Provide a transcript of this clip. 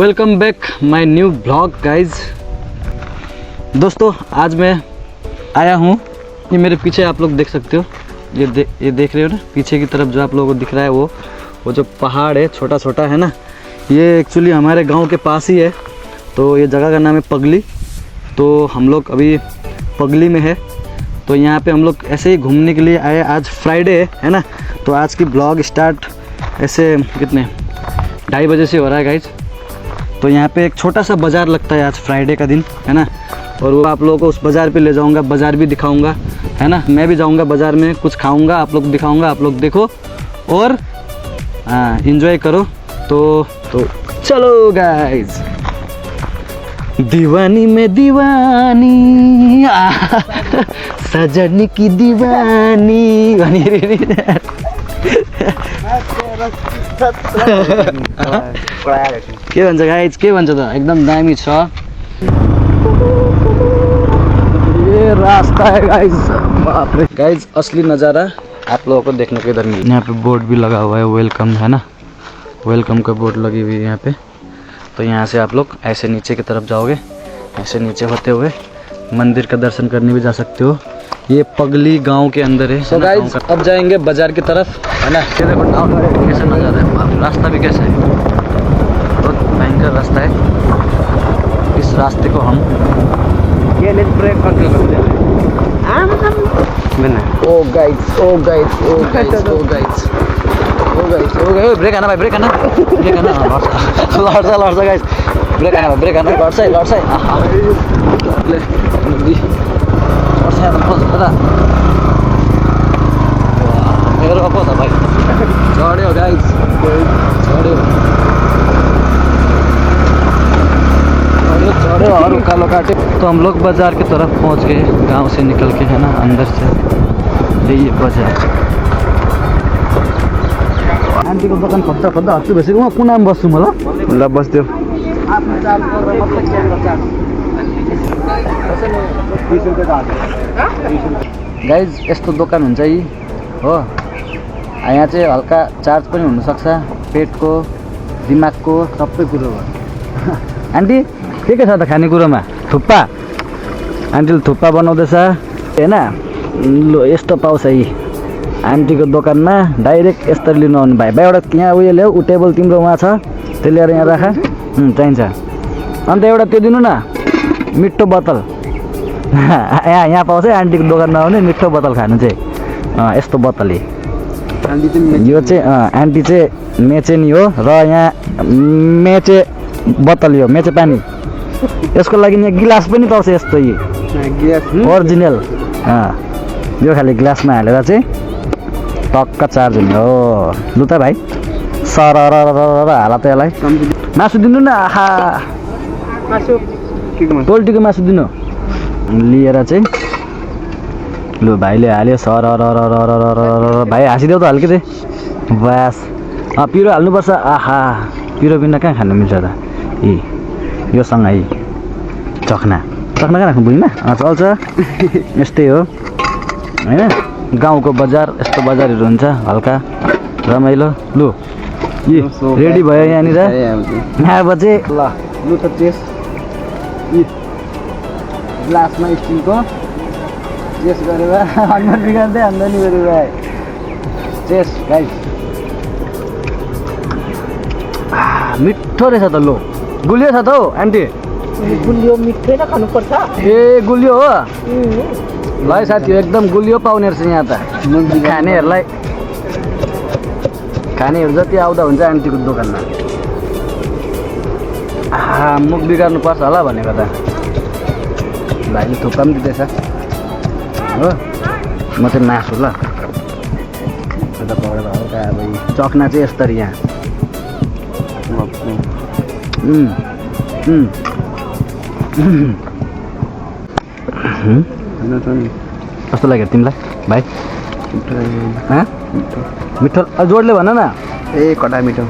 Welcome back my new blog guys. दोस्तों आज मैं आया हूँ, ये मेरे पीछे आप लोग देख सकते हो, ये देख रहे हो ना, पीछे की तरफ जो आप लोगों को दिख रहा है वो जो पहाड़ है छोटा छोटा है ना, ये एक्चुअली हमारे गांव के पास ही है। तो ये जगह का नाम है पगली। तो हम लोग अभी पगली में है, तो यहाँ पे हम लोग ऐसे ही घूमने के लिए आए। आज फ्राइडे है ना, तो आज की ब्लॉग स्टार्ट ऐसे कितने 2:30 बजे से हो रहा है गाइज। तो यहाँ पे एक छोटा सा बाज़ार लगता है आज फ्राइडे का दिन है ना, और वो आप लोगों को उस बाज़ार पे ले जाऊँगा, बाज़ार भी दिखाऊँगा है ना। मैं भी जाऊँगा बाज़ार में, कुछ खाऊँगा, आप लोग दिखाऊँगा, आप लोग देखो और इंजॉय करो। तो चलो गाइज। दीवानी में दीवानी सजन की दीवानी के भन्छ गाइज, के भन्छ त एकदम दामी छ। ये रास्ता है गाइज, बाप रे गाइज, असली नज़ारा आप लोगों को देखने को इधर मिले। यहाँ पे बोर्ड भी लगा हुआ है, वेलकम है ना, वेलकम का बोर्ड लगी हुई है यहाँ पे। तो यहाँ से आप लोग ऐसे नीचे की तरफ जाओगे, ऐसे नीचे होते हुए मंदिर का दर्शन करने भी जा सकते हो। ये पगली गांव के अंदर है। सो गाइस अब जाएंगे बाजार की तरफ है ना। ये देखो टाउन कैसा नज़ारा है, रास्ता भी कैसा है, बहुत भयंकर रास्ता है। इस रास्ते को हम ये ब्रेक करके ओ गाइस, ओ गाइस, ओ गाइस, ओ गाइस, ओ गाइस, ओ गाइस, ब्रेक आना भाई, ब्रेक आना, ब्रेक आना, लड्छ गाइस, ब्रेक आना भाई, ब्रेक आना, लड्छ ले मेरो पो त भाइ चढ्यो गाइस, चढ़ो और उकालो काटे। तो हम लोग बाजार की तरफ पहुंच गए, गांव से निकल के है ना, अंदर से यही बाजार। आंटी को दोकान खोज्दा खोज्दा हत्तु भइसक्यो। म कुनामा बस्छु म ल बस्दियो। गाइज यस्तो दोकान हुन्छ यी हो। यहाँ चाहिँ हल्का चार्ज पनि हुनसक्छ, पेटको दिमागको सबै कुरो हो। आन्टी के छ त खानेकुरोमा? थुक्पा, आन्टीले थुक्पा बनाउँदैछ होइन। लो यस्तो पाउँछ यी आन्टीको दोकानमा, डाइरेक्ट यस्तो लिनु आउनु भाइ। भाइ एउटा यहाँ उयो ल्याऊ, ऊ टेबल तिम्रो उहाँ छ, त्यो लिएर यहाँ राख, चाहिन्छ। अन्त एउटा त्यो दिनु न, मिठो बोतल। यहाँ पाउँछ है आन्टीको दोकानमा आउने मिठो बोतल खानु चाहिँ, यस्तो बोतल यो चाहिँ आन्टी चाहिँ मेचेनी हो, र यहाँ मेचे बोतल, यो मेचे पानी। यसको लागि यहाँ गिलास पनि पाउँछ, यस्तो यी ओरिजिनल यो खालि ग्लासमा हालेर चाहिँ टक्क चार्ज हुने हो। लु त भाइ, सर हाला त यसलाई। मासु दिनु न, आहा पोल्ट्रीको मासु दिनु लिएर चाहिँ। लु भाइले हाल्यो, सर भाइ हाँसिदेऊ त हल्के चाहिँ बस। पिरो हाल्नुपर्छ, आहा पिरो बिना कहाँ खानु मिल्छ त। योसँग यी चखना कहाँ राख्नु बुझ्न, चल्छ। यस्तै हो होइन, गाउँको बजार यस्तो बजारहरू हुन्छ, हल्का रमाइलो। लु यी रेडी भयो यहाँनिर, यहाँ चाहिँ ल। लु त टेस्ट ग्लासमा स्टिलको टेस्ट गरेर अनुहार बिगार्दै आम्दानी गरेर टेस्ट गाइस। मिठो रहेछ त। लो गुलियो छ त हौ आन्टी, गुलियो मिठै न खानुपर्छ। ए गुलियो हो ल है साथी, एकदम गुलियो पाउने रहेछ यहाँ त। खानेहरू जति आउँदा हुन्छ आन्टीको दोकानमा। मुख बिगार्नु पर्छ होला भनेको त। भाइले थुक्पा पनि दिँदैछ हो, म चाहिँ मासु ल। हल्का अब चक्ना चाहिँ यस्तरी यहाँ कस्तो लाग्यो तिमीलाई भाइ? मिठो जोडले भन न। ए कडा मिठो।